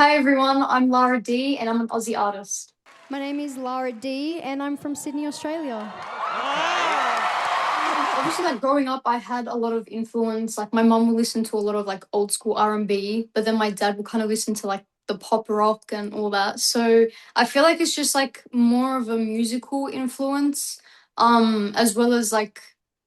Hi everyone, I'm Lara D and I'm an Aussie artist. My name is Lara D and I'm from Sydney, Australia. Obviously, like growing up, I had a lot of influence. Like my mum would listen to a lot of like old school R&B, but then my dad would kind of listen to like the pop rock and all that. So I feel like it's just like more of a musical influence, as well as like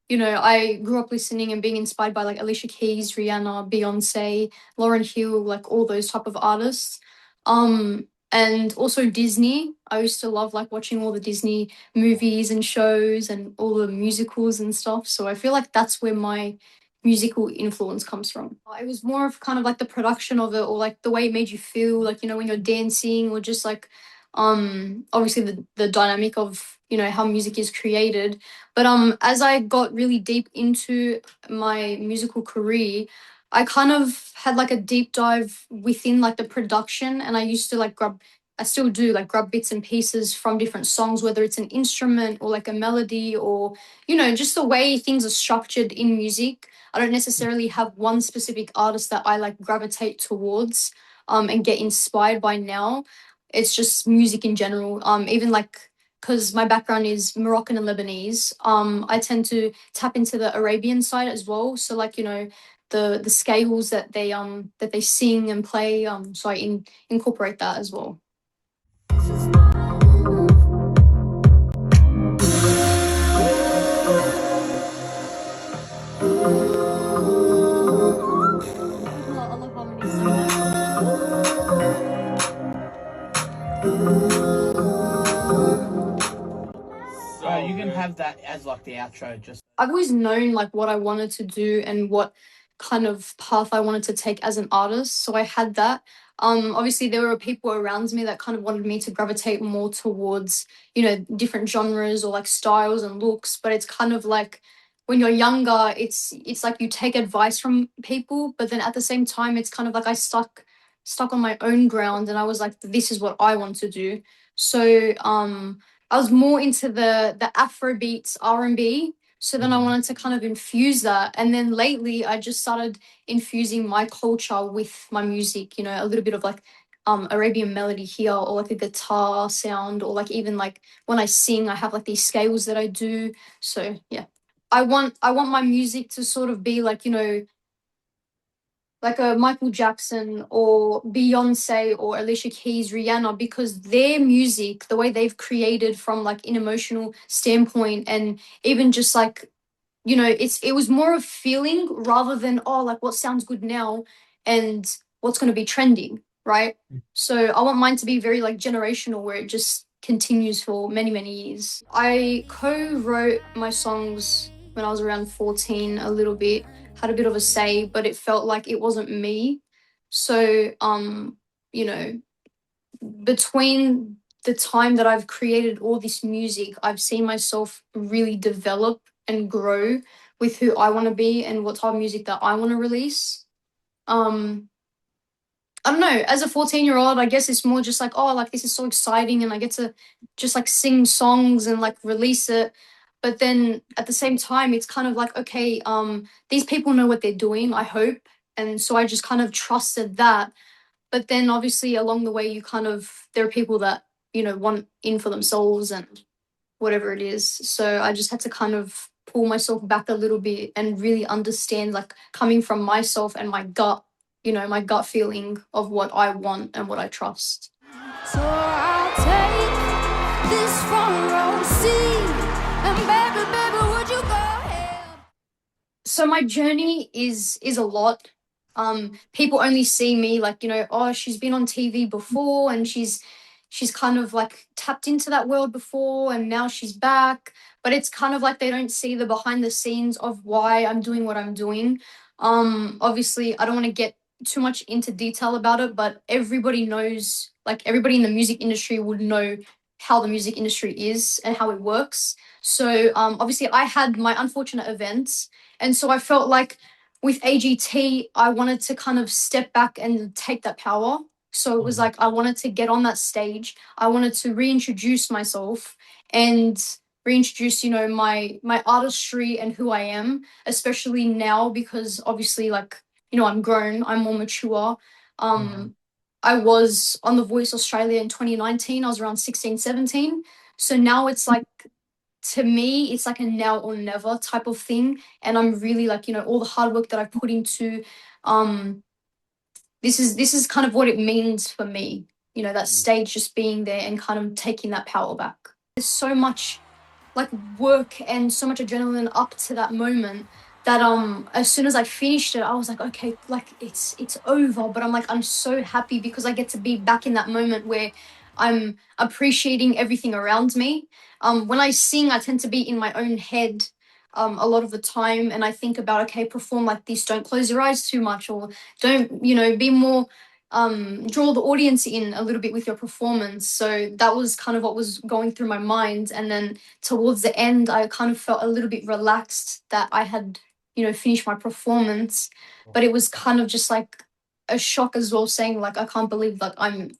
I grew up listening and being inspired by like Alicia Keys, Rihanna, Beyonce, Lauryn Hill, like all those type of artists. And also Disney. I used to love like watching all the Disney movies and shows and all the musicals and stuff. So I feel like that's where my musical influence comes from. It was more of kind of like the production of it or like the way it made you feel, like, when you're dancing or just like obviously the dynamic of, how music is created. But as I got really deep into my musical career, I kind of had like a deep dive within like the production and I used to like grab I still do like grab bits and pieces from different songs, whether it's an instrument or like a melody or, just the way things are structured in music. I don't necessarily have one specific artist that I like gravitate towards and get inspired by now. It's just music in general. Even like because my background is Moroccan and Lebanese, I tend to tap into the Arabian side as well. So like, the scales that they sing and play. So I incorporate that as well. I love harmonies so So you can have that as like the outro. Just I've always known like what I wanted to do and what kind of path I wanted to take as an artist. So I had that. Obviously there were people around me that kind of wanted me to gravitate more towards, different genres or like styles and looks. But it's kind of like when you're younger, it's like you take advice from people, but then at the same time, it's kind of like I stuck on my own ground and I was like, this is what I want to do. So I was more into the Afro beats R&B. So then I wanted to kind of infuse that. And then lately I just started infusing my culture with my music, a little bit of like Arabian melody here or like a guitar sound or like even like when I sing, I have like these scales that I do. So yeah. I want my music to sort of be like, like a Michael Jackson or Beyonce or Alicia Keys, Rihanna, because their music, the way they've created from like an emotional standpoint, and even just like, it was more of feeling rather than like what sounds good now and what's going to be trending, right? So I want mine to be very like generational, where it just continues for many many years. I co-wrote my songs when I was around 14 a little bit, had a bit of a say, but it felt like it wasn't me. So, you know, between the time that I've created all this music, I've seen myself really develop and grow with who I want to be and what type of music that I want to release. Um, I don't know, as a 14-year-old, I guess it's more just like, oh, like this is so exciting and I get to just like sing songs and like release it. But then at the same time, it's kind of like, okay, these people know what they're doing, I hope. And so I just kind of trusted that. But then obviously along the way, there are people that, want in for themselves and whatever it is. So I just had to kind of pull myself back a little bit and really understand, like coming from myself and my gut feeling of what I want and what I trust. So I'll take this front row seat, and baby, would you go ahead? So my journey is a lot. People only see me like, oh, she's been on TV before and she's kind of like tapped into that world before and now she's back. But it's kind of like they don't see the behind the scenes of why I'm doing what I'm doing. Obviously I don't want to get too much into detail about it, but everybody knows, like everybody in the music industry would know how the music industry is and how it works. So obviously I had my unfortunate events, and so I felt like with AGT, I wanted to kind of step back and take that power. So it was like I wanted to get on that stage. I wanted to reintroduce myself and reintroduce, my artistry and who I am, especially now because obviously, like, I'm grown, I'm more mature. I was on The Voice Australia in 2019. I was around 16, 17. So now it's like, to me, it's like a now or never type of thing. And I'm really like, all the hard work that I've put into, this is kind of what it means for me, that stage just being there and kind of taking that power back. There's so much like work and so much adrenaline up to that moment that as soon as I finished it, I was like, okay, like it's over. But I'm so happy because I get to be back in that moment where I'm appreciating everything around me. When I sing, I tend to be in my own head a lot of the time, and I think about, okay, perform like this, don't close your eyes too much, or don't, be more draw the audience in a little bit with your performance. So that was kind of what was going through my mind. And then towards the end, I kind of felt a little bit relaxed that I had, finished my performance. But it was kind of just like a shock as well, saying like, I can't believe that I'm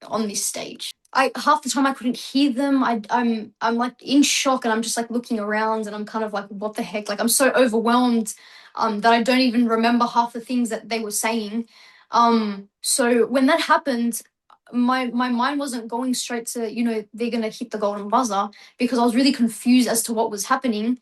on this stage. Half the time I couldn't hear them. I'm like in shock, and I'm just like looking around, and I'm kind of like, what the heck? Like, I'm so overwhelmed that I don't even remember half the things that they were saying. So when that happened, my mind wasn't going straight to, they're gonna hit the golden buzzer, because I was really confused as to what was happening.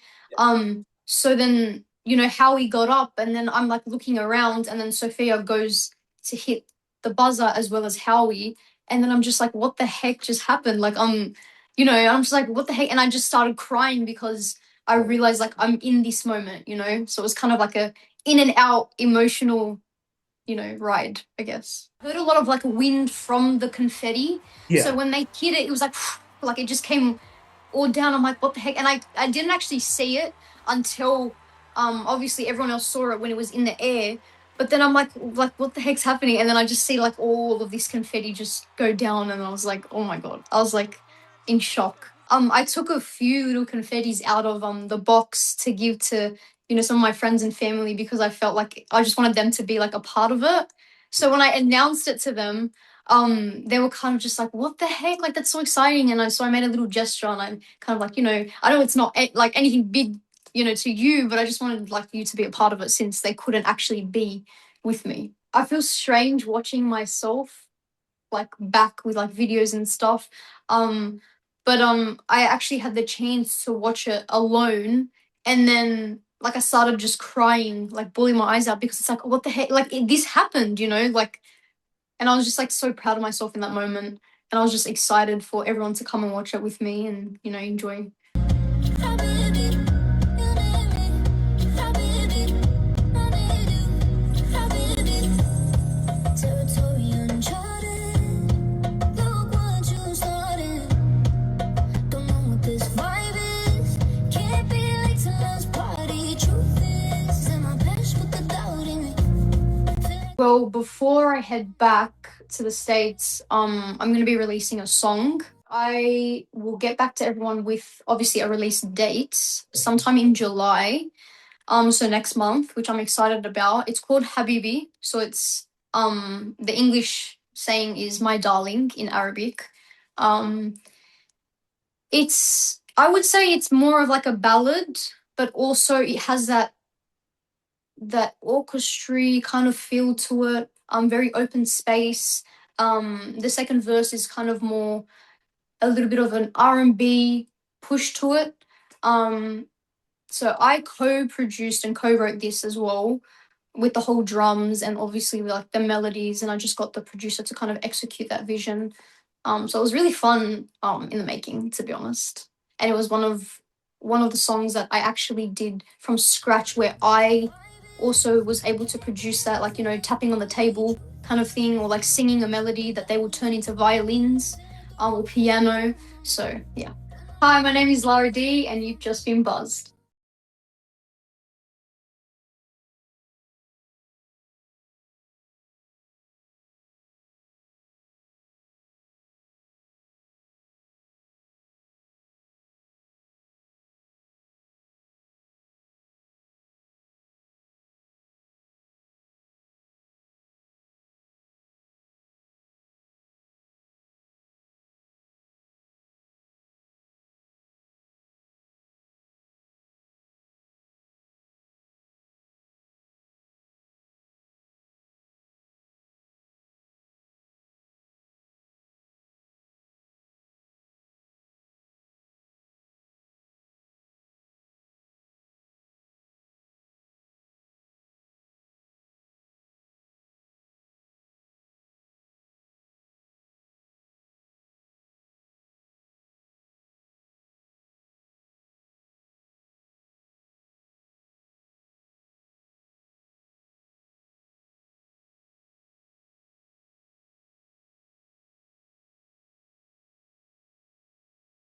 So then, Howie got up, and then I'm like looking around, and then Sophia goes to hit the buzzer as well as Howie. And then I'm just like, what the heck just happened? Like, I'm just like, what the heck? And I just started crying because I realized like I'm in this moment, So it was kind of like a in and out emotional, ride, I guess. I heard a lot of like wind from the confetti. Yeah. So when they hit it, it was like, like it just came all down. I'm like, what the heck? And I didn't actually see it until obviously everyone else saw it when it was in the air. But then I'm like what the heck's happening? And then I just see like all of this confetti just go down, and I was like, oh my god. I was like in shock. I took a few little confettis out of the box to give to, some of my friends and family, because I felt like I just wanted them to be like a part of it. So when I announced it to them, they were kind of just like, what the heck? Like, that's so exciting. And so I made a little gesture, and I'm kind of like, I know it's not like anything big, to you, but I just wanted like you to be a part of it, since they couldn't actually be with me. I feel strange watching myself like back with like videos and stuff. But I actually had the chance to watch it alone, and then like I started just crying, like bawling my eyes out, because it's like, what the heck? Like this happened, like, and I was just like so proud of myself in that moment, and I was just excited for everyone to come and watch it with me and enjoy. Well, before I head back to the States, I'm going to be releasing a song. I will get back to everyone with obviously a release date sometime in July. So next month, which I'm excited about. It's called Habibi. So it's the English saying is my darling in Arabic. I would say it's more of like a ballad, but also it has that orchestra kind of feel to it. Very open space. The second verse is kind of more a little bit of an R&B push to it. So I co-produced and co-wrote this as well, with the whole drums and obviously like the melodies, and I just got the producer to kind of execute that vision. So it was really fun in the making, to be honest. And it was one of the songs that I actually did from scratch, where I also was able to produce that, like, tapping on the table kind of thing, or like singing a melody that they will turn into violins or piano. So yeah. Hi, my name is Lara D, and you've just been buzzed.